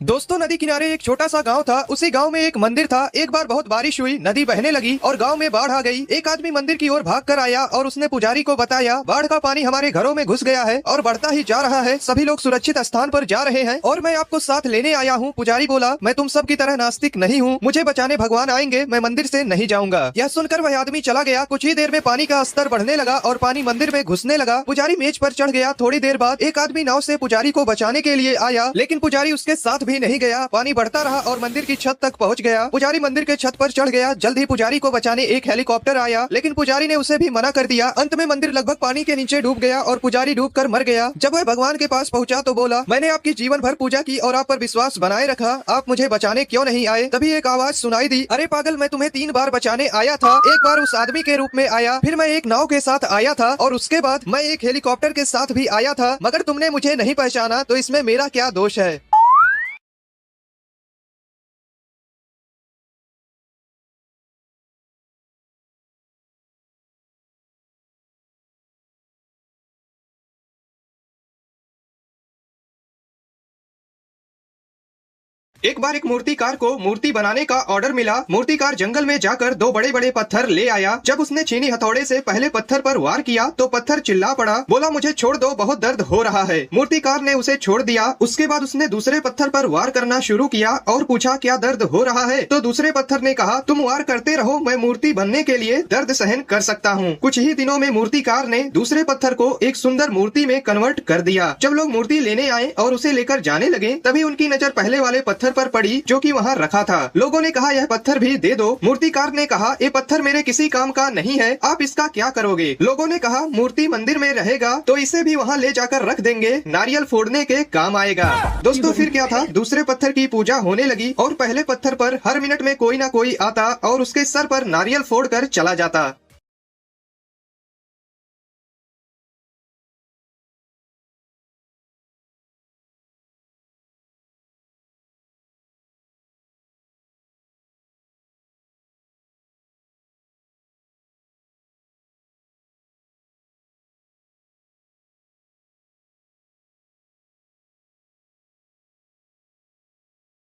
दोस्तों, नदी किनारे एक छोटा सा गांव था। उसी गांव में एक मंदिर था। एक बार बहुत बारिश हुई, नदी बहने लगी और गांव में बाढ़ आ गई। एक आदमी मंदिर की ओर भाग कर आया और उसने पुजारी को बताया, बाढ़ का पानी हमारे घरों में घुस गया है और बढ़ता ही जा रहा है। सभी लोग सुरक्षित स्थान पर जा रहे हैं और मैं आपको साथ लेने आया हूँ। पुजारी बोला, मैं तुम सब की तरह नास्तिक नहीं हूँ, मुझे बचाने भगवान आएंगे, मैं मंदिर से नहीं जाऊंगा। यह सुनकर वह आदमी चला गया। कुछ ही देर में पानी का स्तर बढ़ने लगा और पानी मंदिर में घुसने लगा। पुजारी मेज पर चढ़ गया। थोड़ी देर बाद एक आदमी नाव से पुजारी को बचाने के लिए आया, लेकिन पुजारी उसके साथ भी नहीं गया। पानी बढ़ता रहा और मंदिर की छत तक पहुंच गया। पुजारी मंदिर के छत पर चढ़ गया। जल्द ही पुजारी को बचाने एक हेलीकॉप्टर आया, लेकिन पुजारी ने उसे भी मना कर दिया। अंत में मंदिर लगभग पानी के नीचे डूब गया और पुजारी डूबकर मर गया। जब वह भगवान के पास पहुंचा तो बोला, मैंने आपकी जीवन भर पूजा की और आप पर विश्वास बनाए रखा, आप मुझे बचाने क्यों नहीं आए? तभी एक आवाज सुनाई दी, अरे पागल, मैं तुम्हें 3 बार बचाने आया था। एक बार उस आदमी के रूप में आया, फिर मैं एक नाव के साथ आया था और उसके बाद मैं एक हेलीकॉप्टर के साथ भी आया था, मगर तुमने मुझे नहीं पहचाना, तो इसमें मेरा क्या दोष है? एक बार एक मूर्तिकार को मूर्ति बनाने का ऑर्डर मिला। मूर्तिकार जंगल में जाकर 2 बड़े बड़े पत्थर ले आया। जब उसने चीनी हथौड़े से पहले पत्थर पर वार किया तो पत्थर चिल्ला पड़ा, बोला, मुझे छोड़ दो, बहुत दर्द हो रहा है। मूर्तिकार ने उसे छोड़ दिया। उसके बाद उसने दूसरे पत्थर पर वार करना शुरू किया और पूछा, क्या दर्द हो रहा है? तो दूसरे पत्थर ने कहा, तुम वार करते रहो, मैं मूर्ति बनने के लिए दर्द सहन कर सकता हूँ। कुछ ही दिनों में मूर्तिकार ने दूसरे पत्थर को एक सुंदर मूर्ति में कन्वर्ट कर दिया। जब लोग मूर्ति लेने आए और उसे लेकर जाने लगे, तभी उनकी नजर पहले वाले पत्थर पर पड़ी जो कि वहाँ रखा था। लोगों ने कहा, यह पत्थर भी दे दो। मूर्तिकार ने कहा, ये पत्थर मेरे किसी काम का नहीं है, आप इसका क्या करोगे? लोगों ने कहा, मूर्ति मंदिर में रहेगा तो इसे भी वहाँ ले जाकर रख देंगे, नारियल फोड़ने के काम आएगा। दोस्तों, फिर क्या था, दूसरे पत्थर की पूजा होने लगी और पहले पत्थर पर हर मिनट में कोई ना कोई आता और उसके सर पर नारियल फोड़कर चला जाता।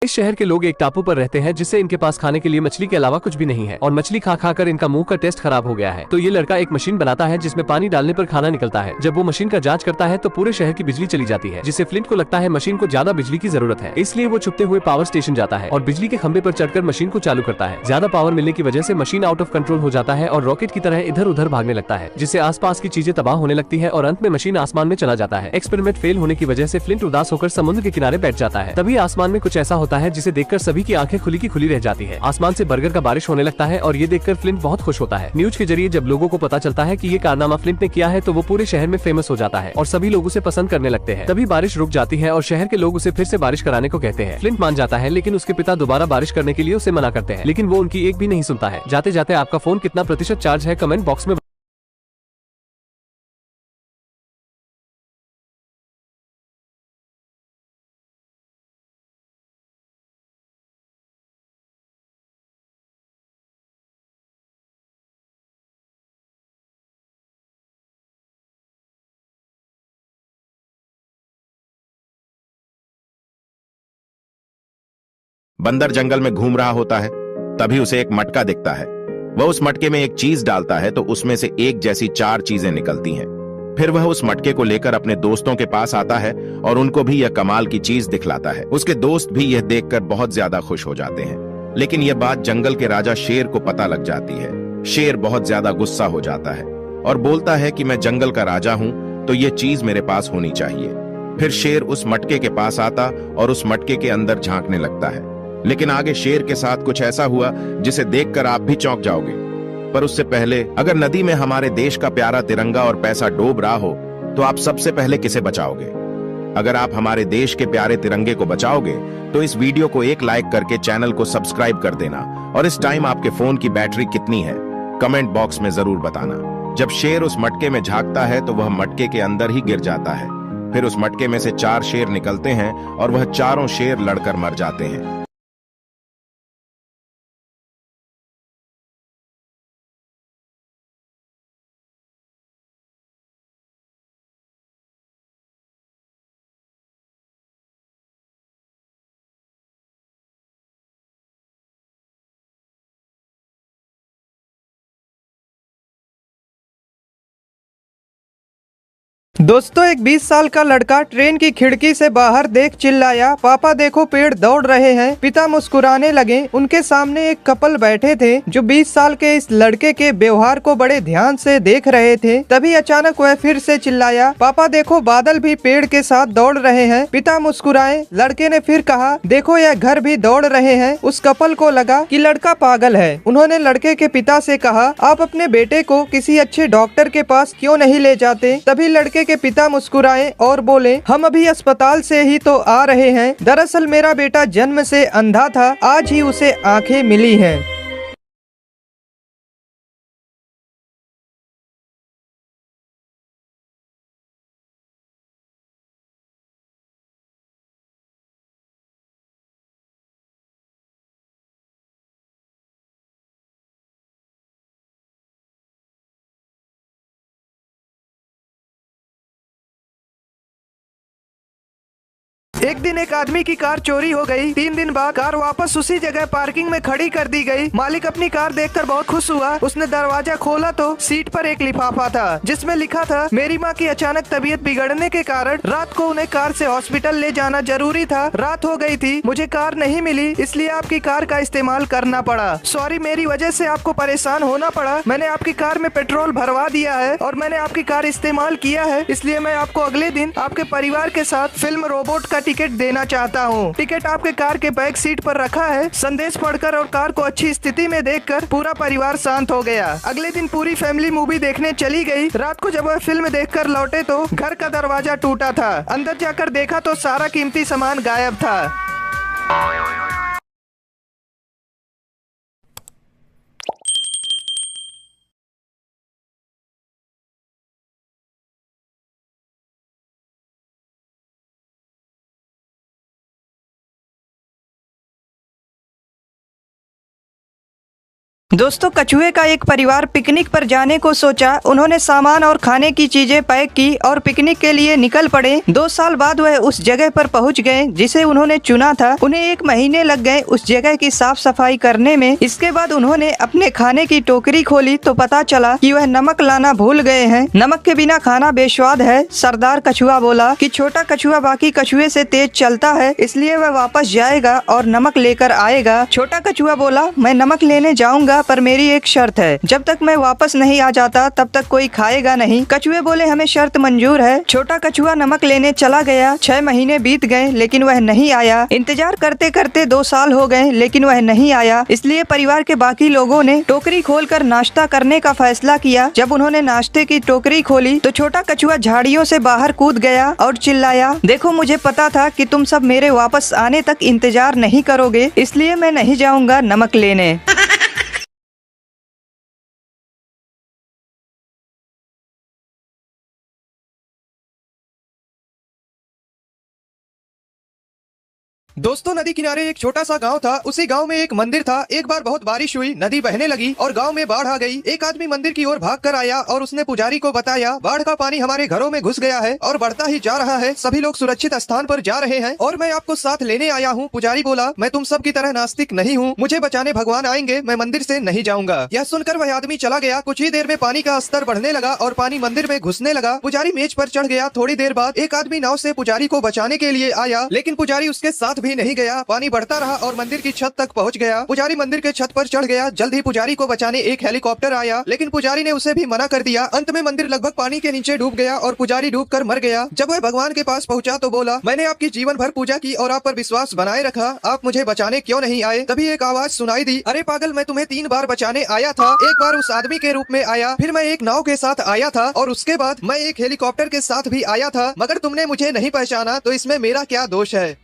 इस शहर के लोग एक टापू पर रहते हैं जिससे इनके पास खाने के लिए मछली के अलावा कुछ भी नहीं है और मछली खा खा कर इनका मुंह का टेस्ट खराब हो गया है। तो ये लड़का एक मशीन बनाता है जिसमें पानी डालने पर खाना निकलता है। जब वो मशीन का जांच करता है तो पूरे शहर की बिजली चली जाती है, जिससे फ्लिंट को लगता है मशीन को ज्यादा बिजली की जरूरत है। इसलिए वो छुपते हुए पावर स्टेशन जाता है और बिजली के खंभे पर चढ़कर मशीन को चालू करता है। ज्यादा पावर मिलने की वजह से मशीन आउट ऑफ कंट्रोल हो जाता है और रॉकेट की तरह इधर उधर भागने लगता है, जिससे आसपास की चीजें तबाह होने लगती है और अंत में मशीन आसमान में चला जाता है। एक्सपेरिमेंट फेल होने की वजह से फ्लिंट उदास होकर समुद्र के किनारे बैठ जाता है। तभी आसमान में कुछ ऐसा होता है जिसे देखकर सभी की आंखें खुली की खुली रह जाती है। आसमान से बर्गर का बारिश होने लगता है और ये देखकर फ्लिंट बहुत खुश होता है। न्यूज के जरिए जब लोगों को पता चलता है कि ये कारनामा फ्लिंट ने किया है तो वो पूरे शहर में फेमस हो जाता है और सभी लोग उसे पसंद करने लगते हैं। तभी बारिश रुक जाती है और शहर के लोग उसे फिर से बारिश कराने को कहते हैं। फ्लिंट मान जाता है, लेकिन उसके पिता दोबारा बारिश करने के लिए उसे मना करते हैं, लेकिन वो उनकी एक भी नहीं सुनता है। जाते जाते आपका फोन कितना प्रतिशत चार्ज है, कमेंट बॉक्स में बंदर जंगल में घूम रहा होता है, तभी उसे एक मटका दिखता है। वह उस मटके में एक चीज डालता है तो उसमें से एक जैसी 4 चीजें निकलती हैं। फिर वह उस मटके को लेकर अपने दोस्तों के पास आता है और उनको भी यह कमाल की चीज दिखलाता है। उसके दोस्त भी यह देखकर बहुत ज्यादा खुश हो जाते हैं, लेकिन यह बात जंगल के राजा शेर को पता लग जाती है। शेर बहुत ज्यादा गुस्सा हो जाता है और बोलता है कि मैं जंगल का राजा हूं, तो यह चीज मेरे पास होनी चाहिए। फिर शेर उस मटके के पास आता और उस मटके के अंदर झांकने लगता है, लेकिन आगे शेर के साथ कुछ ऐसा हुआ जिसे देखकर आप भी चौंक जाओगे। पर उससे पहले, अगर नदी में हमारे देश का प्यारा तिरंगा और पैसा डूब रहा हो तो आप सबसे पहले किसे बचाओगे? अगर आप हमारे देश के प्यारे तिरंगे को बचाओगे तो इस वीडियो को एक लाइक करके चैनल को सब्सक्राइब कर देना। और इस टाइम आपके फोन की बैटरी कितनी है, कमेंट बॉक्स में जरूर बताना। जब शेर उस मटके में झांकता है तो वह मटके के अंदर ही गिर जाता है। फिर उस मटके में से 4 शेर निकलते हैं और वह चारों शेर लड़कर मर जाते हैं। दोस्तों, एक 20 साल का लड़का ट्रेन की खिड़की से बाहर देख चिल्लाया, पापा देखो पेड़ दौड़ रहे हैं। पिता मुस्कुराने लगे। उनके सामने एक कपल बैठे थे जो 20 साल के इस लड़के के व्यवहार को बड़े ध्यान से देख रहे थे। तभी अचानक वह फिर से चिल्लाया, पापा देखो बादल भी पेड़ के साथ दौड़ रहे हैं। पिता मुस्कुराए। लड़के ने फिर कहा, देखो यह घर भी दौड़ रहे हैं। उस कपल को लगा कि लड़का पागल है। उन्होंने लड़के के पिता से कहा, आप अपने बेटे को किसी अच्छे डॉक्टर के पास क्यों नहीं ले जाते। तभी लड़के के पिता मुस्कुराए और बोले, हम अभी अस्पताल से ही तो आ रहे हैं। दरअसल मेरा बेटा जन्म से अंधा था, आज ही उसे आंखें मिली हैं। एक दिन एक आदमी की कार चोरी हो गई। 3 दिन बाद कार वापस उसी जगह पार्किंग में खड़ी कर दी गई। मालिक अपनी कार देखकर बहुत खुश हुआ। उसने दरवाजा खोला तो सीट पर एक लिफाफा था जिसमें लिखा था, मेरी माँ की अचानक तबीयत बिगड़ने के कारण रात को उन्हें कार से हॉस्पिटल ले जाना जरूरी था। रात हो गई थी, मुझे कार नहीं मिली, इसलिए आपकी कार का इस्तेमाल करना पड़ा। सॉरी, मेरी वजह से आपको परेशान होना पड़ा। मैंने आपकी कार में पेट्रोल भरवा दिया है और मैंने आपकी कार इस्तेमाल किया है, इसलिए मैं आपको अगले दिन आपके परिवार के साथ फिल्म रोबोट का टिकट देना चाहता हूँ। टिकट आपके कार के बैक सीट पर रखा है। संदेश पढ़कर और कार को अच्छी स्थिति में देखकर पूरा परिवार शांत हो गया। अगले दिन पूरी फैमिली मूवी देखने चली गई। रात को जब वह फिल्म देखकर लौटे तो घर का दरवाजा टूटा था। अंदर जाकर देखा तो सारा कीमती सामान गायब था। दोस्तों, कछुए का एक परिवार पिकनिक पर जाने को सोचा। उन्होंने सामान और खाने की चीजें पैक की और पिकनिक के लिए निकल पड़े। 2 साल बाद वह उस जगह पर पहुंच गए जिसे उन्होंने चुना था। उन्हें 1 महीने लग गए उस जगह की साफ सफाई करने में। इसके बाद उन्होंने अपने खाने की टोकरी खोली तो पता चला कि वह नमक लाना भूल गए हैं। नमक के बिना खाना बेस्वाद है। सरदार कछुआ बोला कि छोटा कछुआ बाकी कछुए से तेज चलता है, इसलिए वह वापस जाएगा और नमक लेकर आएगा। छोटा कछुआ बोला, मैं नमक लेने जाऊंगा पर मेरी एक शर्त है, जब तक मैं वापस नहीं आ जाता तब तक कोई खाएगा नहीं। कछुए बोले, हमें शर्त मंजूर है। छोटा कछुआ नमक लेने चला गया। 6 महीने बीत गए लेकिन वह नहीं आया। इंतजार करते करते 2 साल हो गए लेकिन वह नहीं आया। इसलिए परिवार के बाकी लोगों ने टोकरी खोलकर नाश्ता करने का फैसला किया। जब उन्होंने नाश्ते की टोकरी खोली तो छोटा कछुआ झाड़ियों से बाहर कूद गया और चिल्लाया, देखो मुझे पता था कि तुम सब मेरे वापस आने तक इंतजार नहीं करोगे, इसलिए मैं नहीं जाऊंगा नमक लेने। दोस्तों, नदी किनारे एक छोटा सा गांव था। उसी गांव में एक मंदिर था। एक बार बहुत बारिश हुई, नदी बहने लगी और गांव में बाढ़ आ गई। एक आदमी मंदिर की ओर भाग कर आया और उसने पुजारी को बताया, बाढ़ का पानी हमारे घरों में घुस गया है और बढ़ता ही जा रहा है। सभी लोग सुरक्षित स्थान पर जा रहे हैं और मैं आपको साथ लेने आया हूँ। पुजारी बोला, मैं तुम सब की तरह नास्तिक नहीं हूँ, मुझे बचाने भगवान आएंगे, मैं मंदिर से नहीं जाऊंगा। यह सुनकर वह आदमी चला गया। कुछ ही देर में पानी का स्तर बढ़ने लगा और पानी मंदिर में घुसने लगा। पुजारी मेज पर चढ़ गया। थोड़ी देर बाद एक आदमी नाव से पुजारी को बचाने के लिए आया, लेकिन पुजारी उसके साथ भी नहीं गया। पानी बढ़ता रहा और मंदिर की छत तक पहुंच गया। पुजारी मंदिर के छत पर चढ़ गया। जल्द ही पुजारी को बचाने एक हेलीकॉप्टर आया, लेकिन पुजारी ने उसे भी मना कर दिया। अंत में मंदिर लगभग पानी के नीचे डूब गया और पुजारी डूबकर मर गया। जब वह भगवान के पास पहुंचा तो बोला, मैंने आपकी जीवन भर पूजा की और आप पर विश्वास बनाए रखा, आप मुझे बचाने क्यों नहीं आए? तभी एक आवाज सुनाई दी, अरे पागल, मैं तुम्हें 3 बार बचाने आया था। एक बार उस आदमी के रूप में आया, फिर मैं एक नाव के साथ आया था और उसके बाद मैं एक हेलीकॉप्टर के साथ भी आया था, मगर तुमने मुझे नहीं पहचाना, तो इसमें मेरा क्या दोष है?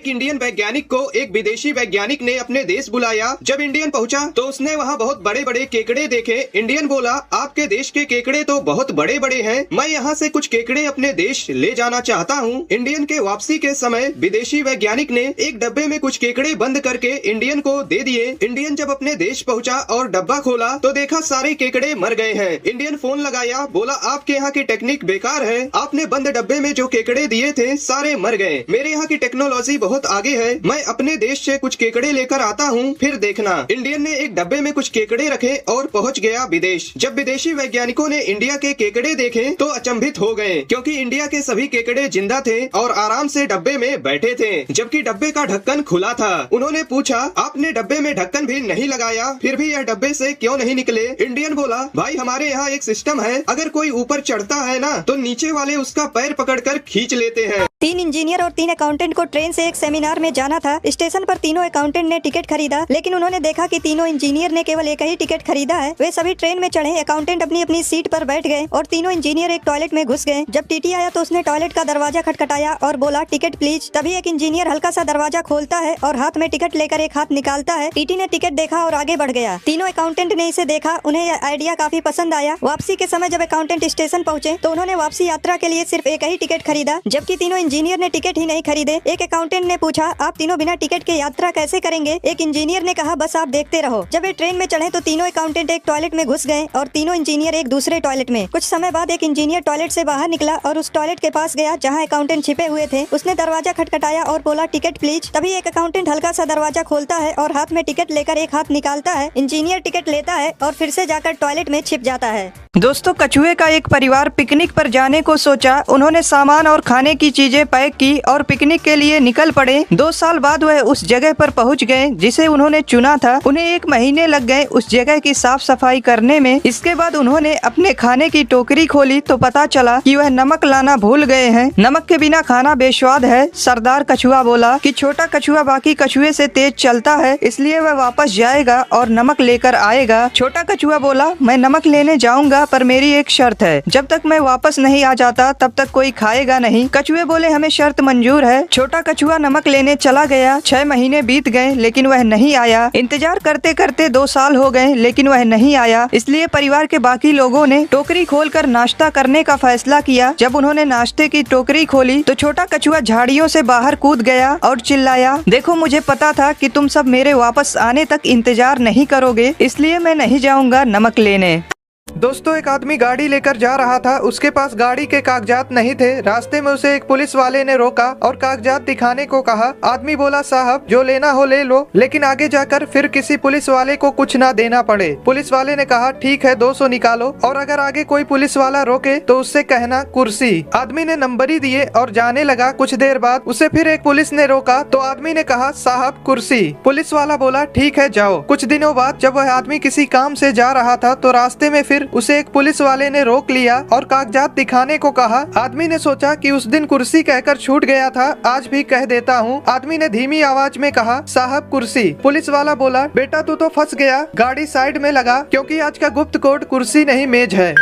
एक इंडियन वैज्ञानिक को एक विदेशी वैज्ञानिक ने अपने देश बुलाया। जब इंडियन पहुंचा तो उसने वहां बहुत बड़े बड़े केकड़े देखे। इंडियन बोला, आपके देश के केकड़े तो बहुत बड़े बड़े हैं, मैं यहाँ से कुछ केकड़े अपने देश ले जाना चाहता हूँ। इंडियन के वापसी के समय विदेशी वैज्ञानिक ने एक डब्बे में कुछ केकड़े बंद करके इंडियन को दे दिए। इंडियन जब अपने देश पहुंचा और डब्बा खोला तो देखा सारे केकड़े मर गए हैं। इंडियन फोन लगाया, बोला आपके यहाँ की टेक्निक बेकार है, आपने बंद डब्बे में जो केकड़े दिए थे सारे मर गए। मेरे यहाँ की टेक्नोलॉजी बहुत आगे है, मैं अपने देश से कुछ केकड़े लेकर आता हूँ, फिर देखना। इंडियन ने एक डब्बे में कुछ केकड़े रखे और पहुँच गया विदेश। जब विदेशी वैज्ञानिकों ने इंडिया के केकड़े देखे तो अचंभित हो गए, क्योंकि इंडिया के सभी केकड़े जिंदा थे और आराम से डब्बे में बैठे थे, जबकि डब्बे का ढक्कन खुला था। उन्होंने पूछा, आपने डब्बे में ढक्कन भी नहीं लगाया, फिर भी यह डब्बे से क्यों नहीं निकले? इंडियन बोला, भाई हमारे यहाँ एक सिस्टम है, अगर कोई ऊपर चढ़ता है ना तो नीचे वाले उसका पैर पकड़कर खींच लेते हैं। 3 इंजीनियर और 3 अकाउंटेंट को ट्रेन से एक सेमिनार में जाना था। स्टेशन पर तीनों अकाउंटेंट ने टिकट खरीदा, लेकिन उन्होंने देखा कि तीनों इंजीनियर ने केवल एक ही टिकट खरीदा है। वे सभी ट्रेन में चढ़े, अकाउंटेंट अपनी अपनी सीट पर बैठ गए और तीनों इंजीनियर एक टॉयलेट में घुस गए। जब टीटी आया तो उसने टॉयलेट का दरवाजा खटखटाया और बोला, टिकट प्लीज। तभी एक इंजीनियर हल्का सा दरवाजा खोलता है और हाथ में टिकट लेकर एक हाथ निकालता है। टीटी ने टिकट देखा और आगे बढ़ गया। तीनों अकाउंटेंट ने इसे देखा, उन्हें यह आइडिया काफी पसंद आया। वापसी के समय जब अकाउंटेंट स्टेशन पहुंचे तो उन्होंने वापसी यात्रा के लिए सिर्फ एक ही टिकट खरीदा, जबकि तीनों इंजीनियर ने टिकट नहीं खरीदे। एक अकाउंटेंट ने पूछा, आप तीनों बिना टिकट के यात्रा कैसे करेंगे? एक इंजीनियर ने कहा, बस आप देखते रहो। जब ये ट्रेन में चढ़े तो तीनों अकाउंटेंट एक टॉयलेट में घुस गए और तीनों इंजीनियर एक दूसरे टॉयलेट में। कुछ समय बाद एक इंजीनियर टॉयलेट से बाहर निकला और उस टॉयलेट के पास गया जहाँ अकाउंटेंट छिपे हुए थे। उसने दरवाजा खटखटाया और बोला, टिकट प्लीज। तभी एक अकाउंटेंट हल्का सा दरवाजा खोलता है और हाथ में टिकट लेकर एक हाथ निकालता है। इंजीनियर टिकट लेता है और फिर से जाकर टॉयलेट में छिप जाता है। दोस्तों, कछुए का एक परिवार पिकनिक पर जाने को सोचा। उन्होंने सामान और खाने की चीजें पैक की और पिकनिक के लिए निकल पड़े। 2 साल बाद वह उस जगह पर पहुंच गए जिसे उन्होंने चुना था। उन्हें 1 महीने लग गए उस जगह की साफ सफाई करने में। इसके बाद उन्होंने अपने खाने की टोकरी खोली तो पता चला कि वह नमक लाना भूल गए हैं। नमक के बिना खाना बेस्वाद है। सरदार कछुआ बोला कि छोटा कछुआ बाकी कछुए से तेज चलता है, इसलिए वह वापस जाएगा और नमक लेकर आएगा। छोटा कछुआ बोला, मैं नमक लेने जाऊंगा, पर मेरी एक शर्त है, जब तक मैं वापस नहीं आ जाता तब तक कोई खाएगा नहीं। कछुए बोले, हमें शर्त मंजूर है। छोटा कछुआ नमक लेने चला गया। 6 महीने बीत गए लेकिन वह नहीं आया। इंतजार करते करते 2 साल हो गए लेकिन वह नहीं आया। इसलिए परिवार के बाकी लोगों ने टोकरी खोलकर नाश्ता करने का फैसला किया। जब उन्होंने नाश्ते की टोकरी खोली तो छोटा कछुआ झाड़ियों से बाहर कूद गया और चिल्लाया, देखो मुझे पता था कि तुम सब मेरे वापस आने तक इंतजार नहीं करोगे, इसलिए मैं नहीं जाऊंगा नमक लेने। दोस्तों, एक आदमी गाड़ी लेकर जा रहा था। उसके पास गाड़ी के कागजात नहीं थे। रास्ते में उसे एक पुलिस वाले ने रोका और कागजात दिखाने को कहा। आदमी बोला, साहब जो लेना हो ले लो, लेकिन आगे जाकर फिर किसी पुलिस वाले को कुछ ना देना पड़े। पुलिस वाले ने कहा, ठीक है 200 निकालो, और अगर आगे कोई पुलिस वाला रोके तो उससे कहना कुर्सी। आदमी ने नंबरी दिए और जाने लगा। कुछ देर बाद उसे फिर एक पुलिस ने रोका तो आदमी ने कहा, साहब कुर्सी। पुलिस वाला बोला, ठीक है जाओ। कुछ दिनों बाद जब वह आदमी किसी काम से जा रहा था तो रास्ते में फिर उसे एक पुलिस वाले ने रोक लिया और कागजात दिखाने को कहा। आदमी ने सोचा कि उस दिन कुर्सी कहकर छूट गया था, आज भी कह देता हूँ। आदमी ने धीमी आवाज में कहा, साहब कुर्सी। पुलिस वाला बोला, बेटा तू तो फंस गया, गाड़ी साइड में लगा, क्योंकि आज का गुप्त कोड कुर्सी नहीं मेज है।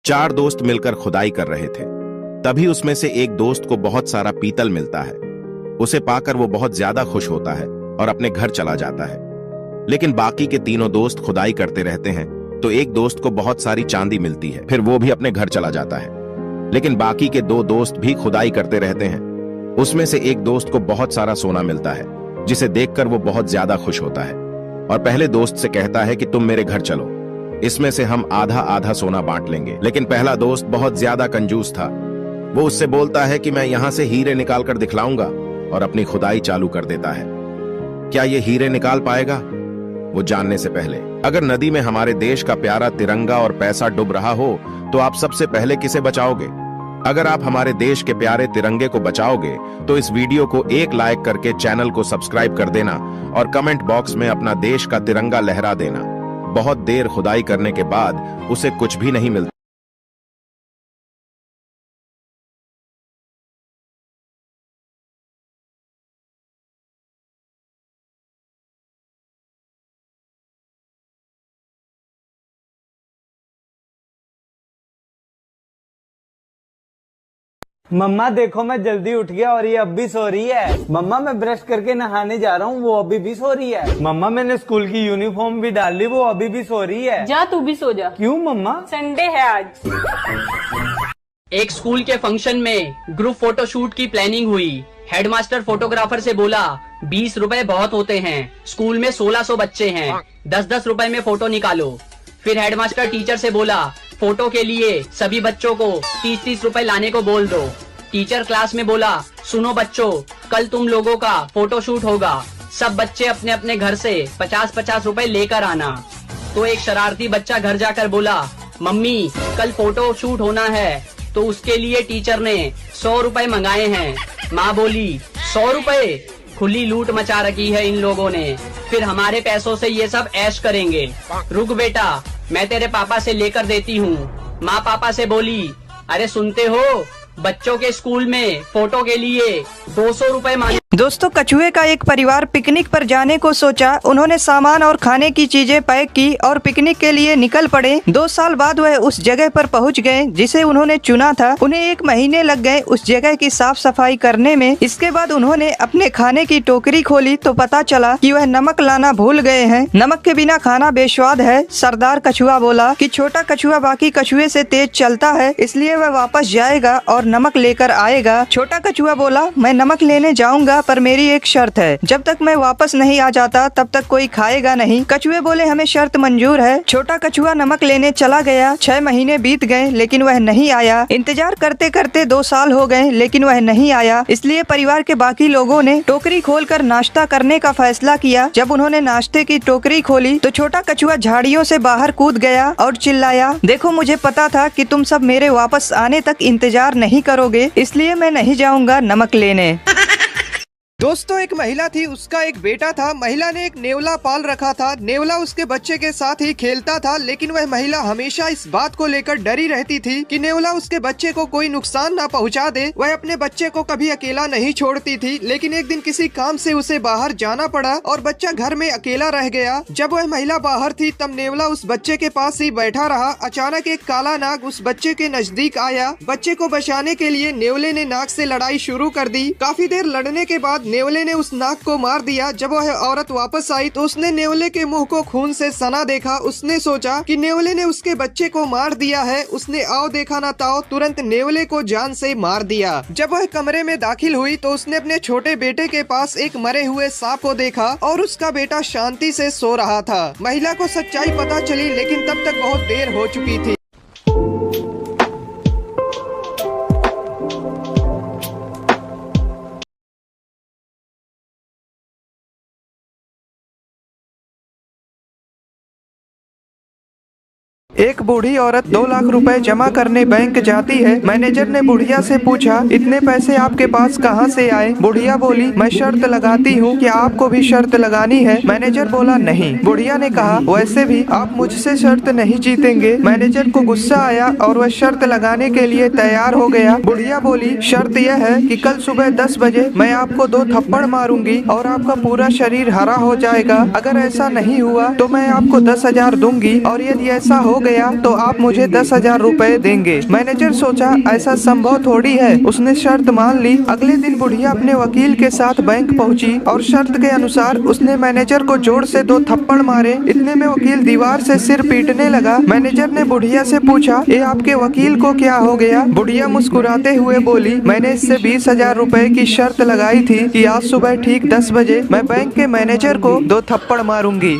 4 दोस्त मिलकर खुदाई कर रहे थे। तभी उसमें से एक दोस्त को बहुत सारा पीतल मिलता है। उसे पाकर वो बहुत ज्यादा खुश होता है और अपने घर चला जाता है। लेकिन बाकी के तीनों दोस्त खुदाई करते रहते हैं तो एक दोस्त को बहुत सारी चांदी मिलती है। फिर वो भी अपने घर चला जाता है। लेकिन बाकी के 2 दोस्त भी खुदाई करते रहते हैं। उसमें से एक दोस्त को बहुत सारा सोना मिलता है, जिसे देखकर वो बहुत ज्यादा खुश होता है और पहले दोस्त से कहता है कि तुम मेरे घर चलो, इसमें से हम आधा आधा सोना बांट लेंगे। लेकिन पहला दोस्त बहुत ज्यादा कंजूस था। वो उससे बोलता है कि मैं यहां से हीरे निकाल कर दिखलाऊंगा, और अपनी खुदाई चालू कर देता है। क्या ये हीरे निकाल पाएगा? वो जानने से पहले, अगर नदी में हमारे देश का प्यारा तिरंगा और पैसा डूब रहा हो तो आप सबसे पहले किसे बचाओगे? अगर आप हमारे देश के प्यारे तिरंगे को बचाओगे तो इस वीडियो को 1 लाइक करके चैनल को सब्सक्राइब कर देना और कमेंट बॉक्स में अपना देश का तिरंगा लहरा देना। बहुत देर खुदाई करने के बाद उसे कुछ भी नहीं मिलता। मम्मा देखो मैं जल्दी उठ गया और ये अब भी सो रही है। मम्मा मैं ब्रश करके नहाने जा रहा हूँ, वो अभी भी सो रही है। मम्मा मैंने स्कूल की यूनिफॉर्म भी डाल ली, वो अभी भी सो रही है। जा तू भी सो जा। क्यों मम्मा? संडे है आज। एक स्कूल के फंक्शन में ग्रुप फोटोशूट की प्लानिंग हुई। हेडमास्टर फोटोग्राफर से बोला 20 रुपए बहुत होते हैं, स्कूल में 1600 बच्चे हैं, 10-10 रुपए में फोटो निकालो। फिर हेडमास्टर टीचर से बोला फोटो के लिए सभी बच्चों को 30-30 रुपए लाने को बोल दो। टीचर क्लास में बोला सुनो बच्चों, कल तुम लोगों का फोटोशूट होगा, सब बच्चे अपने अपने घर से 50-50 रुपए लेकर आना। तो एक शरारती बच्चा घर जाकर बोला मम्मी कल फोटो शूट होना है, तो उसके लिए टीचर ने 100 रुपए मंगाए हैं। माँ बोली 100 रुपए, खुली लूट मचा रखी है इन लोगों ने, फिर हमारे पैसों से ये सब ऐश करेंगे। रुक बेटा, मैं तेरे पापा से लेकर देती हूँ। माँ पापा से बोली अरे सुनते हो, बच्चों के स्कूल में फोटो के लिए 200 रुपए मांगे। दोस्तों, कछुए का एक परिवार पिकनिक पर जाने को सोचा। उन्होंने सामान और खाने की चीजें पैक की और पिकनिक के लिए निकल पड़े। 2 साल बाद वह उस जगह पर पहुंच गए जिसे उन्होंने चुना था। उन्हें 1 महीने लग गए उस जगह की साफ सफाई करने में। इसके बाद उन्होंने अपने खाने की टोकरी खोली तो पता चला कि वह नमक लाना भूल गए हैं। नमक के बिना खाना बेस्वाद है। सरदार कछुआ बोला कि छोटा कछुआ बाकी कछुए से तेज चलता है, इसलिए वह वापस जाएगा और नमक लेकर आएगा। छोटा कछुआ बोला मैं नमक लेने जाऊंगा, पर मेरी एक शर्त है, जब तक मैं वापस नहीं आ जाता तब तक कोई खाएगा नहीं। कछुए बोले हमें शर्त मंजूर है। छोटा कछुआ नमक लेने चला गया। 6 महीने बीत गए लेकिन वह नहीं आया। इंतजार करते करते 2 साल हो गए लेकिन वह नहीं आया। इसलिए परिवार के बाकी लोगों ने टोकरी खोलकर नाश्ता करने का फैसला किया। जब उन्होंने नाश्ते की टोकरी खोली तो छोटा कछुआ झाड़ियों से बाहर कूद गया और चिल्लाया देखो मुझे पता था कि तुम सब मेरे वापस आने तक इंतजार नहीं करोगे, इसलिए मैं नहीं जाऊंगा नमक लेने। दोस्तों, एक महिला थी, उसका एक बेटा था। महिला ने एक नेवला पाल रखा था। नेवला उसके बच्चे के साथ ही खेलता था, लेकिन वह महिला हमेशा इस बात को लेकर डरी रहती थी कि नेवला उसके बच्चे को कोई नुकसान ना पहुंचा दे। वह अपने बच्चे को कभी अकेला नहीं छोड़ती थी, लेकिन एक दिन किसी काम से उसे बाहर जाना पड़ा और बच्चा घर में अकेला रह गया। जब वह महिला बाहर थी तब नेवला उस बच्चे के पास ही बैठा रहा। अचानक एक काला नाग उस बच्चे के नजदीक आया। बच्चे को बचाने के लिए नेवले ने नाग से लड़ाई शुरू कर दी। काफी देर लड़ने के बाद नेवले ने उस नाग को मार दिया। जब वह औरत वापस आई तो उसने नेवले के मुंह को खून से सना देखा। उसने सोचा कि नेवले ने उसके बच्चे को मार दिया है। उसने आओ देखा ना ताओ तुरंत नेवले को जान से मार दिया। जब वह कमरे में दाखिल हुई तो उसने अपने छोटे बेटे के पास एक मरे हुए सांप को देखा और उसका बेटा शांति से सो रहा था। महिला को सच्चाई पता चली, लेकिन तब तक बहुत देर हो चुकी थी। एक बूढ़ी औरत 2 लाख रुपए जमा करने बैंक जाती है। मैनेजर ने बुढ़िया से पूछा इतने पैसे आपके पास कहाँ से आए? बुढ़िया बोली मैं शर्त लगाती हूँ, क्या आपको भी शर्त लगानी है? मैनेजर बोला नहीं। बुढ़िया ने कहा वैसे भी आप मुझसे शर्त नहीं जीतेंगे। मैनेजर को गुस्सा आया और वह शर्त लगाने के लिए तैयार हो गया। बुढ़िया बोली शर्त यह है कि कल सुबह 10 बजे मैं आपको 2 थप्पड़ मारूंगी और आपका पूरा शरीर हरा हो जाएगा। अगर ऐसा नहीं हुआ तो मैं आपको 10,000 दूंगी और यदि ऐसा हो गया तो आप मुझे 10,000 रुपए देंगे। मैनेजर सोचा ऐसा संभव थोड़ी है। उसने शर्त मान ली। अगले दिन बुढ़िया अपने वकील के साथ बैंक पहुंची और शर्त के अनुसार उसने मैनेजर को जोर से 2 थप्पड़ मारे। इतने में वकील दीवार से सिर पीटने लगा। मैनेजर ने बुढ़िया से पूछा ये आपके वकील को क्या हो गया? बुढ़िया मुस्कुराते हुए बोली मैंने इससे 20,000 रुपए की शर्त लगाई थी कि आज सुबह ठीक 10 बजे मैं बैंक के मैनेजर को 2 थप्पड़ मारूंगी।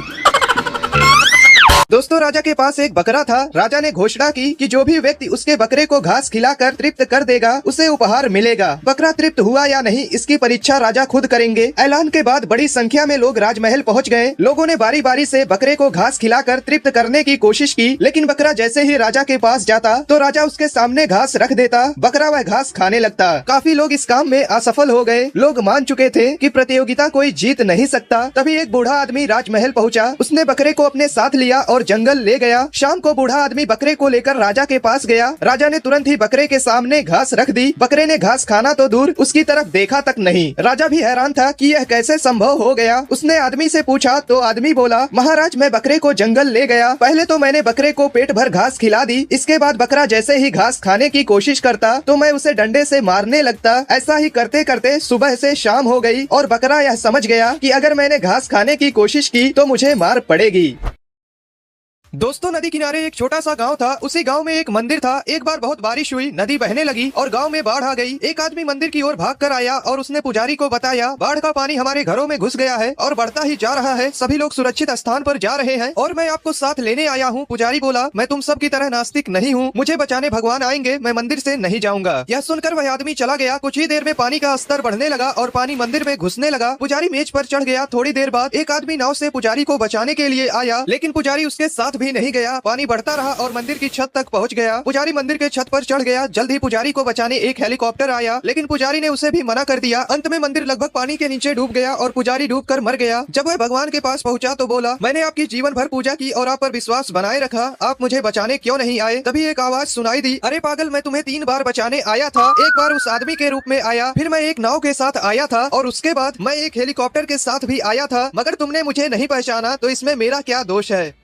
दोस्तों, राजा के पास एक बकरा था। राजा ने घोषणा की कि जो भी व्यक्ति उसके बकरे को घास खिलाकर तृप्त कर देगा उसे उपहार मिलेगा। बकरा तृप्त हुआ या नहीं इसकी परीक्षा राजा खुद करेंगे। ऐलान के बाद बड़ी संख्या में लोग राजमहल पहुंच गए। लोगों ने बारी बारी से बकरे को घास खिलाकर तृप्त करने की कोशिश की, लेकिन बकरा जैसे ही राजा के पास जाता तो राजा उसके सामने घास रख देता। बकरा वह घास खाने लगता। काफी लोग इस काम में असफल हो गए। लोग मान चुके थे कि प्रतियोगिता कोई जीत नहीं सकता। तभी एक बूढ़ा आदमी राजमहल पहुंचा। उसने बकरे को अपने साथ लिया और और जंगल ले गया। शाम को बूढ़ा आदमी बकरे को लेकर राजा के पास गया। राजा ने तुरंत ही बकरे के सामने घास रख दी। बकरे ने घास खाना तो दूर उसकी तरफ देखा तक नहीं। राजा भी हैरान था कि यह कैसे संभव हो गया। उसने आदमी से पूछा तो आदमी बोला, महाराज मैं बकरे को जंगल ले गया। पहले तो मैंने बकरे को पेट भर घास खिला दी। इसके बाद बकरा जैसे ही घास खाने की कोशिश करता तो मैं उसे डंडे से मारने लगता। ऐसा ही करते करते सुबह से शाम हो गई और बकरा यह समझ गया कि अगर मैंने घास खाने की कोशिश की तो मुझे मार पड़ेगी। दोस्तों नदी किनारे एक छोटा सा गांव था। उसी गांव में एक मंदिर था। एक बार बहुत बारिश हुई, नदी बहने लगी और गांव में बाढ़ आ गई। एक आदमी मंदिर की ओर भाग कर आया और उसने पुजारी को बताया, बाढ़ का पानी हमारे घरों में घुस गया है और बढ़ता ही जा रहा है। सभी लोग सुरक्षित स्थान पर जा रहे हैं और मैं आपको साथ लेने आया हूँ। पुजारी बोला, मैं तुम सब की तरह नास्तिक नहीं हूँ, मुझे बचाने भगवान आएंगे, मैं मंदिर से नहीं जाऊंगा। यह सुनकर वह आदमी चला गया। कुछ ही देर में पानी का स्तर बढ़ने लगा और पानी मंदिर में घुसने लगा। पुजारी मेज पर चढ़ गया। थोड़ी देर बाद एक आदमी नाव से पुजारी को बचाने के लिए आया, लेकिन पुजारी उसके साथ भी नहीं गया। पानी बढ़ता रहा और मंदिर की छत तक पहुंच गया। पुजारी मंदिर के छत पर चढ़ गया। जल्द ही पुजारी को बचाने एक हेलीकॉप्टर आया, लेकिन पुजारी ने उसे भी मना कर दिया। अंत में मंदिर लगभग पानी के नीचे डूब गया और पुजारी डूबकर मर गया। जब वह भगवान के पास पहुंचा तो बोला, मैंने आपकी जीवन भर पूजा की और आप पर विश्वास बनाए रखा, आप मुझे बचाने क्यों नहीं आए? तभी एक आवाज सुनाई दी, अरे पागल, मैं तुम्हें 3 बार बचाने आया था। एक बार उस आदमी के रूप में आया, फिर मैं एक नाव के साथ आया था और उसके बाद मैं एक हेलीकॉप्टर के साथ भी आया था, मगर तुमने मुझे नहीं पहचाना, तो इसमें मेरा क्या दोष है?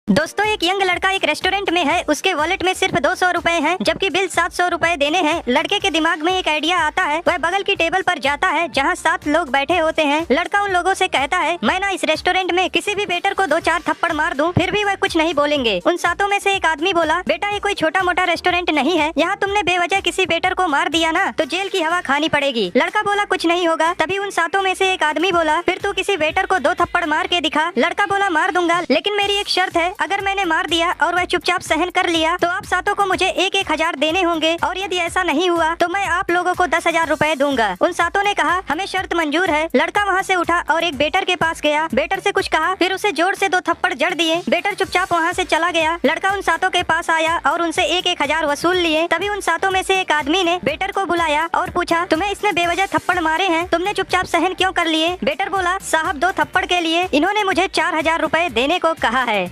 दोस्तों एक यंग लड़का एक रेस्टोरेंट में है। उसके वॉलेट में सिर्फ 200 रुपए हैं, जबकि बिल 700 रुपए देने हैं। लड़के के दिमाग में एक आइडिया आता है। वह बगल की टेबल पर जाता है जहां 7 लोग बैठे होते हैं। लड़का उन लोगों से कहता है, मैं ना इस रेस्टोरेंट में किसी भी वेटर को 2-4 थप्पड़ मार दूं, फिर भी वह कुछ नहीं बोलेंगे। उन 7 में से एक आदमी बोला, बेटा ये कोई छोटा मोटा रेस्टोरेंट नहीं है, यहाँ तुमने बेवजह किसी वेटर को मार दिया ना तो जेल की हवा खानी पड़ेगी। लड़का बोला, कुछ नहीं होगा। तभी उन 7 में से एक आदमी बोला, फिर तू किसी वेटर को 2 थप्पड़ मार के दिखा। लड़का बोला, मार दूंगा, लेकिन मेरी एक शर्त है, अगर मैंने मार और वह चुपचाप सहन कर लिया तो आप 7 को मुझे 1-1 हजार देने होंगे, और यदि ऐसा नहीं हुआ तो मैं आप लोगों को 10,000 रुपए दूंगा। उन 7 ने कहा, हमें शर्त मंजूर है। लड़का वहाँ से उठा और एक बेटर के पास गया। बेटर से कुछ कहा, फिर उसे जोर से 2 थप्पड़ जड़ दिए। बेटर चुपचाप वहाँ से चला गया। लड़का उन 7 के पास आया और उनसे 1-1 हजार वसूल लिए। तभी उन 7 में से एक आदमी ने बेटर को बुलाया और पूछा, तुम्हें इसने बेवजह थप्पड़ मारे हैं, तुमने चुपचाप सहन क्यों कर लिए? बेटर बोला, साहब 2 थप्पड़ के लिए इन्होंने मुझे 4,000 रुपए देने को कहा है।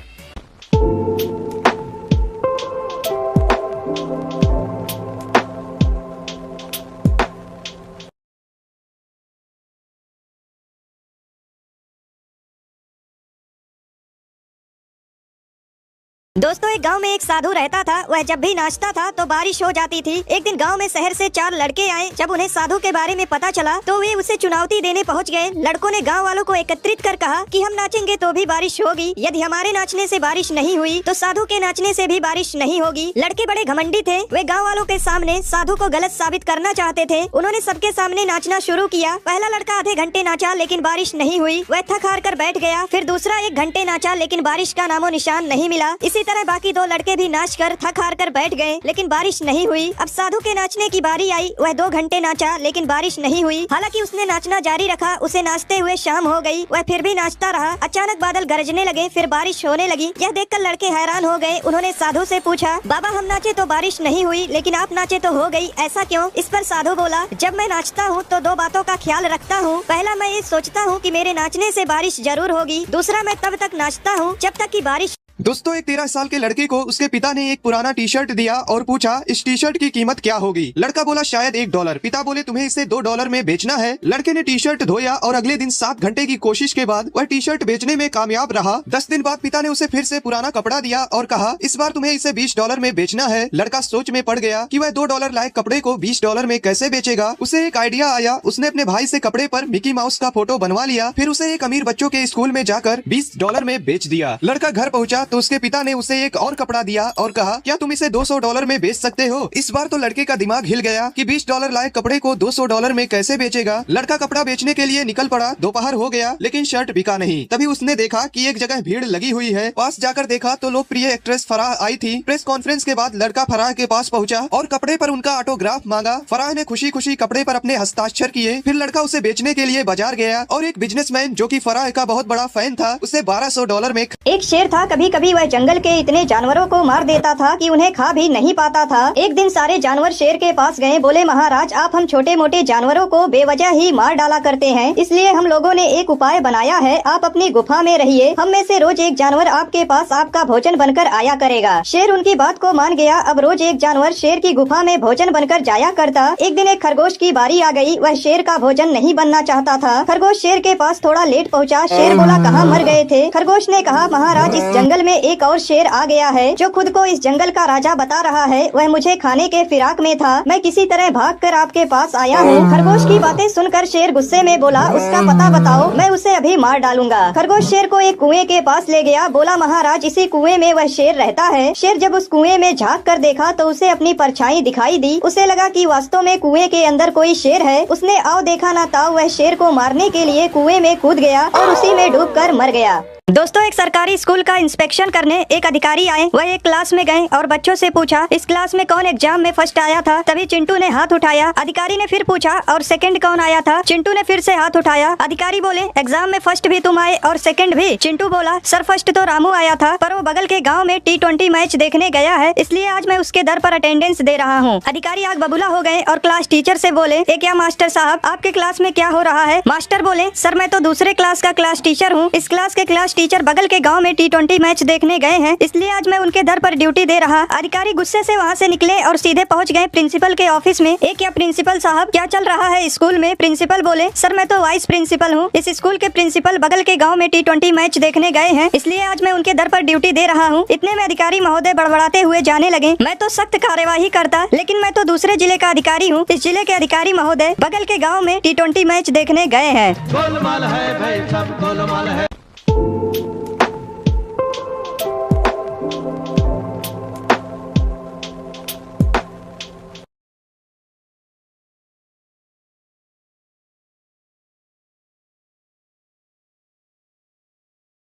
दोस्तों एक गांव में एक साधु रहता था। वह जब भी नाचता था तो बारिश हो जाती थी। एक दिन गांव में शहर से 4 लड़के आए। जब उन्हें साधु के बारे में पता चला तो वे उसे चुनौती देने पहुंच गए। लड़कों ने गांव वालों को एकत्रित कर कहा कि हम नाचेंगे तो भी बारिश होगी, यदि हमारे नाचने से बारिश नहीं हुई तो साधु के नाचने से भी बारिश नहीं होगी। लड़के बड़े घमंडी थे। वे गाँव वालों के सामने साधु को गलत साबित करना चाहते थे। उन्होंने सबके सामने नाचना शुरू किया। पहला लड़का आधे घंटे नाचा लेकिन बारिश नहीं हुई, वह थक हार कर बैठ गया। फिर दूसरा 1 घंटे नाचा लेकिन बारिश का नामो निशान नहीं मिला। इसी तरह बाकी 2 लड़के भी नाच कर थक हार कर बैठ गए, लेकिन बारिश नहीं हुई। अब साधु के नाचने की बारी आई। वह 2 घंटे नाचा लेकिन बारिश नहीं हुई। हालांकि उसने नाचना जारी रखा। उसे नाचते हुए शाम हो गई, वह फिर भी नाचता रहा। अचानक बादल गरजने लगे, फिर बारिश होने लगी। यह देखकर लड़के हैरान हो गए। उन्होंने साधु से पूछा, बाबा हम नाचे तो बारिश नहीं हुई, लेकिन आप नाचे तो हो गई, ऐसा क्यों? इस पर साधु बोला, जब मैं नाचता हूँ तो 2 बातों का ख्याल रखता हूँ। पहला, मैं ये सोचता हूँ कि मेरे नाचने से बारिश जरूर होगी। दूसरा, मैं तब तक नाचता हूँ जब तक कि बारिश। दोस्तों एक 13 साल के लड़के को उसके पिता ने एक पुराना टी शर्ट दिया और पूछा, इस टी शर्ट की कीमत क्या होगी? लड़का बोला, शायद $1। पिता बोले, तुम्हें इसे $2 में बेचना है। लड़के ने टी शर्ट धोया और अगले दिन 7 घंटे की कोशिश के बाद वह टी शर्ट बेचने में कामयाब रहा। 10 दिन बाद पिता ने उसे फिर से पुराना कपड़ा दिया और कहा, इस बार तुम्हें इसे $20 में बेचना है। लड़का सोच में पड़ गया कि वह $2 लायक कपड़े को $20 में कैसे बेचेगा। उसे एक आइडिया आया। उसने अपने भाई से कपड़े पर मिकी माउस का फोटो बनवा लिया, फिर उसे एक अमीर बच्चों के स्कूल में जाकर $20 में बेच दिया। लड़का घर पहुँचा तो उसके पिता ने उसे एक और कपड़ा दिया और कहा, क्या तुम इसे $200 में बेच सकते हो? इस बार तो लड़के का दिमाग हिल गया कि $20 लायक कपड़े को $200 में कैसे बेचेगा। लड़का कपड़ा बेचने के लिए निकल पड़ा। दोपहर हो गया लेकिन शर्ट बिका नहीं। तभी उसने देखा कि एक जगह भीड़ लगी हुई है। पास जाकर देखा तो लोकप्रिय एक्ट्रेस फराह आई थी। प्रेस कॉन्फ्रेंस के बाद लड़का फराह के पास पहुंचा और कपड़े पर उनका ऑटोग्राफ मांगा। फराह ने खुशी खुशी कपड़े पर अपने हस्ताक्षर किए। फिर लड़का उसे बेचने के लिए बाजार गया और एक बिजनेसमैन जो कि फराह का बहुत बड़ा फैन था उसे $1200 में। एक शेर था, कभी कभी कभी वह जंगल के इतने जानवरों को मार देता था कि उन्हें खा भी नहीं पाता था। एक दिन सारे जानवर शेर के पास गए, बोले महाराज आप हम छोटे मोटे जानवरों को बेवजह ही मार डाला करते हैं, इसलिए हम लोगों ने एक उपाय बनाया है, आप अपनी गुफा में रहिए, हम में से रोज एक जानवर आपके पास आपका भोजन बनकर आया करेगा। शेर उनकी बात को मान गया। अब रोज एक जानवर शेर की गुफा में भोजन बनकर जाया करता। एक दिन एक खरगोश की बारी आ गई, वह शेर का भोजन नहीं बनना चाहता था। खरगोश शेर के पास थोड़ा लेट पहुंचा। शेर बोला कहाँ मर गए थे? खरगोश ने कहा महाराज इस जंगल में एक और शेर आ गया है जो खुद को इस जंगल का राजा बता रहा है, वह मुझे खाने के फिराक में था, मैं किसी तरह भागकर आपके पास आया हूँ। खरगोश की बातें सुनकर शेर गुस्से में बोला उसका पता बताओ, मैं उसे अभी मार डालूंगा। खरगोश शेर को एक कुएं के पास ले गया, बोला महाराज इसी कुएं में वह शेर रहता है। शेर जब उस कुएं में झांक कर देखा तो उसे अपनी परछाई दिखाई दी। उसे लगा कि वास्तव में कुएं के अंदर कोई शेर है। उसने आओ देखा ना ताओ वह शेर को मारने के लिए कुएं में कूद गया और उसी में डूबकर मर गया। दोस्तों एक सरकारी स्कूल का इंस्पेक्शन करने एक अधिकारी आए। वह एक क्लास में गए और बच्चों से पूछा इस क्लास में कौन एग्जाम में फर्स्ट आया था? तभी चिंटू ने हाथ उठाया। अधिकारी ने फिर पूछा और सेकंड कौन आया था? चिंटू ने फिर से हाथ उठाया। अधिकारी बोले एग्जाम में फर्स्ट भी तुम आए और सेकंड भी? चिंटू बोला सर फर्स्ट तो रामू आया था, पर वो बगल के गाँव में T20 मैच देखने गया है, इसलिए आज मैं उसके दर पर अटेंडेंस दे रहा हूँ। अधिकारी आग बबूला हो गए और क्लास टीचर से बोले क्या मास्टर साहब आपके क्लास में क्या हो रहा है? मास्टर बोले सर मैं तो दूसरे क्लास का क्लास टीचर हूँ, इस क्लास के क्लास टीचर बगल के गाँव में T20 मैच देखने गए हैं, इसलिए आज मैं उनके दर पर ड्यूटी दे रहा। अधिकारी गुस्से से वहाँ से निकले और सीधे पहुँच गए प्रिंसिपल के ऑफिस में। क्या प्रिंसिपल साहब क्या चल रहा है स्कूल में? प्रिंसिपल बोले सर मैं तो वाइस प्रिंसिपल हूँ, इस स्कूल के प्रिंसिपल बगल के गाँव में T20 मैच देखने गए हैं, इसलिए आज मैं उनके दर पर ड्यूटी दे रहा हूँ। इतने में अधिकारी महोदय बड़बड़ाते हुए जाने लगे, मैं तो सख्त कार्यवाही करता, लेकिन मैं तो दूसरे जिले का अधिकारी हूँ, इस जिले के अधिकारी महोदय बगल के गाँव में T20 मैच देखने गए हैं। गोलमाल है भाई सब गोलमाल है।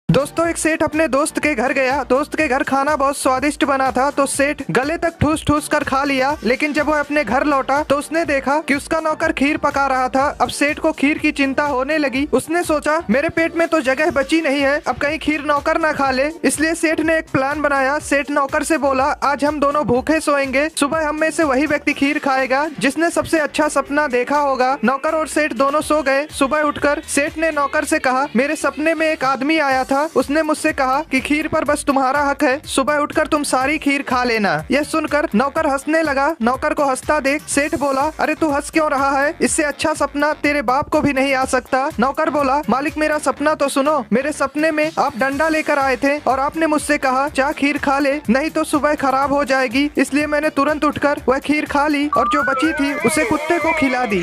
दोस्तों एक सेठ अपने दोस्त के घर गया। दोस्त के घर खाना बहुत स्वादिष्ट बना था तो सेठ गले तक ठूस ठूस कर खा लिया, लेकिन जब वह अपने घर लौटा तो उसने देखा कि उसका नौकर खीर पका रहा था। अब सेठ को खीर की चिंता होने लगी। उसने सोचा मेरे पेट में तो जगह बची नहीं है, अब कहीं खीर नौकर ना खा ले, इसलिए सेठ ने एक प्लान बनाया। सेठ नौकर से बोला आज हम दोनों भूखे सोएंगे, सुबह हम में से वही व्यक्ति खीर खाएगा जिसने सबसे अच्छा सपना देखा होगा। नौकर और सेठ दोनों सो गए। सुबह उठकर सेठ ने नौकर से कहा मेरे सपने में एक आदमी आया था, उसने मुझसे कहा कि खीर पर बस तुम्हारा हक है, सुबह उठकर तुम सारी खीर खा लेना। यह सुनकर नौकर हंसने लगा। नौकर को हंसता देख सेठ बोला अरे तू हंस क्यों रहा है, इससे अच्छा सपना तेरे बाप को भी नहीं आ सकता। नौकर बोला मालिक मेरा सपना तो सुनो, मेरे सपने में आप डंडा लेकर आए थे और आपने मुझसे कहा जा खीर खा ले नहीं तो सुबह खराब हो जाएगी, इसलिए मैंने तुरंत उठकर वह खीर खा ली और जो बची थी उसे कुत्ते को खिला दी।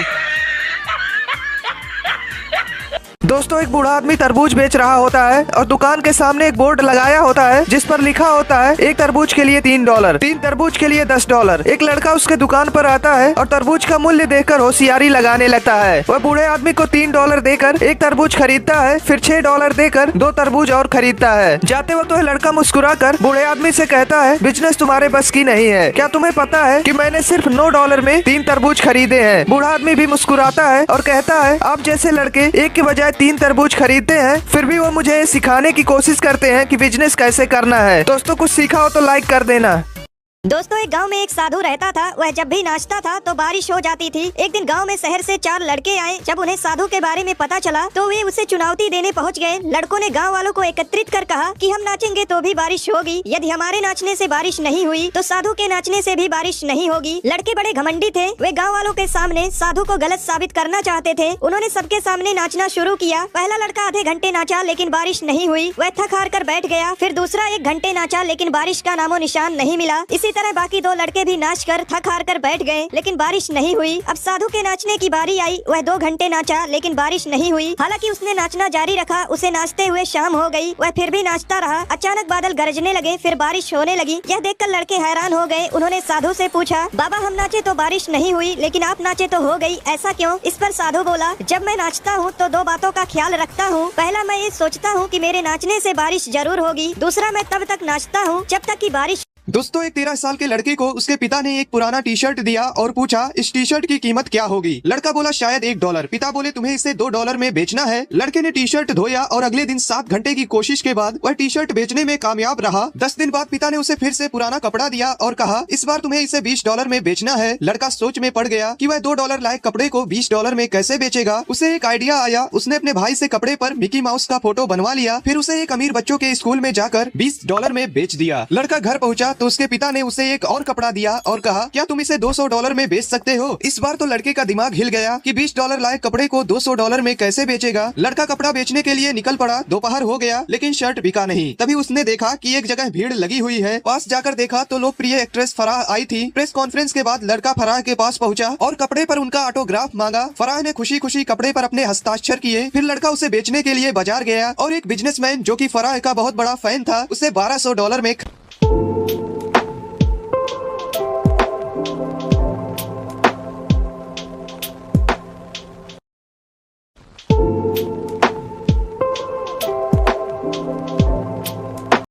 दोस्तों एक बूढ़ा आदमी तरबूज बेच रहा होता है और दुकान के सामने एक बोर्ड लगाया होता है जिस पर लिखा होता है एक तरबूज के लिए $3, 3 तरबूज के लिए $10। एक लड़का उसके दुकान पर आता है और तरबूज का मूल्य देखकर होशियारी लगाने लगता है। वह बूढ़े आदमी को $3 देकर एक तरबूज खरीदता है, फिर $6 देकर 2 तरबूज और खरीदता है। जाते वक्त वह लड़का मुस्कुराकर बूढ़े आदमी से कहता है बिजनेस तुम्हारे बस की नहीं है, क्या तुम्हें पता है कि मैंने सिर्फ $9 में 3 तरबूज खरीदे हैं। बूढ़ा आदमी भी मुस्कुराता है और कहता है आप जैसे लड़के एक के बजाय 3 तरबूज खरीदते हैं, फिर भी वो मुझे सिखाने की कोशिश करते हैं कि बिजनेस कैसे करना है। दोस्तों कुछ सीखा हो तो लाइक कर देना। दोस्तों एक गांव में एक साधु रहता था। वह जब भी नाचता था तो बारिश हो जाती थी। एक दिन गांव में शहर से 4 लड़के आए। जब उन्हें साधु के बारे में पता चला तो वे उसे चुनौती देने पहुंच गए। लड़कों ने गांव वालों को एकत्रित कर कहा कि हम नाचेंगे तो भी बारिश होगी, यदि हमारे नाचने से बारिश नहीं हुई तो साधु के नाचने से भी बारिश नहीं होगी। लड़के बड़े घमंडी थे, वे गाँव वालों के सामने साधु को गलत साबित करना चाहते थे। उन्होंने सबके सामने नाचना शुरू किया। पहला लड़का आधे घंटे नाचा लेकिन बारिश नहीं हुई, वह थक हार कर बैठ गया। फिर दूसरा 1 घंटे नाचा लेकिन बारिश का नामो निशान नहीं मिला। इसी तरह बाकी 2 लड़के भी नाच कर थक हार कर बैठ गए लेकिन बारिश नहीं हुई। अब साधु के नाचने की बारी आई। वह 2 घंटे नाचा लेकिन बारिश नहीं हुई। हालांकि उसने नाचना जारी रखा। उसे नाचते हुए शाम हो गई, वह फिर भी नाचता रहा। अचानक बादल गरजने लगे, फिर बारिश होने लगी। यह देखकर लड़के हैरान हो गए। उन्होंने साधु से पूछा बाबा हम नाचे तो बारिश नहीं हुई लेकिन आप नाचे तो हो गई, ऐसा क्यों? इस पर साधु बोला जब मैं नाचता हूँ तो 2 बातों का ख्याल रखता हूँ। पहला मैं ये सोचता हूँ कि मेरे नाचने से बारिश जरूर होगी, दूसरा मैं तब तक नाचता हूँ जब तक कि बारिश दोस्तों, एक 13 साल के लड़के को उसके पिता ने एक पुराना टी शर्ट दिया और पूछा इस टी शर्ट की कीमत क्या होगी। लड़का बोला शायद $1। पिता बोले तुम्हें इसे $2 में बेचना है। लड़के ने टी शर्ट धोया और अगले दिन 7 घंटे की कोशिश के बाद वह टी शर्ट बेचने में कामयाब रहा। 10 दिन बाद पिता ने उसे फिर से पुराना कपड़ा दिया और कहा इस बार तुम्हें इसे $20 में बेचना है। लड़का सोच में पड़ गया कि वह $2 लायक कपड़े को $20 में कैसे बेचेगा। उसे एक आइडिया आया। उसने अपने भाई से कपड़े पर मिकी माउस का फोटो बनवा लिया, फिर उसे एक अमीर बच्चों के स्कूल में जाकर $20 में बेच दिया। लड़का घर पहुंचा तो उसके पिता ने उसे एक और कपड़ा दिया और कहा क्या तुम इसे $200 में बेच सकते हो। इस बार तो लड़के का दिमाग हिल गया कि $20 लायक कपड़े को $200 में कैसे बेचेगा। लड़का कपड़ा बेचने के लिए निकल पड़ा। दोपहर हो गया लेकिन शर्ट बिका नहीं। तभी उसने देखा कि एक जगह भीड़ लगी हुई है। पास जाकर देखा तो लोकप्रिय एक्ट्रेस फराह आई थी। प्रेस कॉन्फ्रेंस के बाद लड़का फराह के पास पहुंचा और कपड़े पर उनका ऑटोग्राफ मांगा। फराह ने खुशी खुशी कपड़े पर अपने हस्ताक्षर किए। फिर लड़का उसे बेचने के लिए बाजार गया और एक बिजनेसमैन जो कि फराह का बहुत बड़ा फैन था उसे $1200 में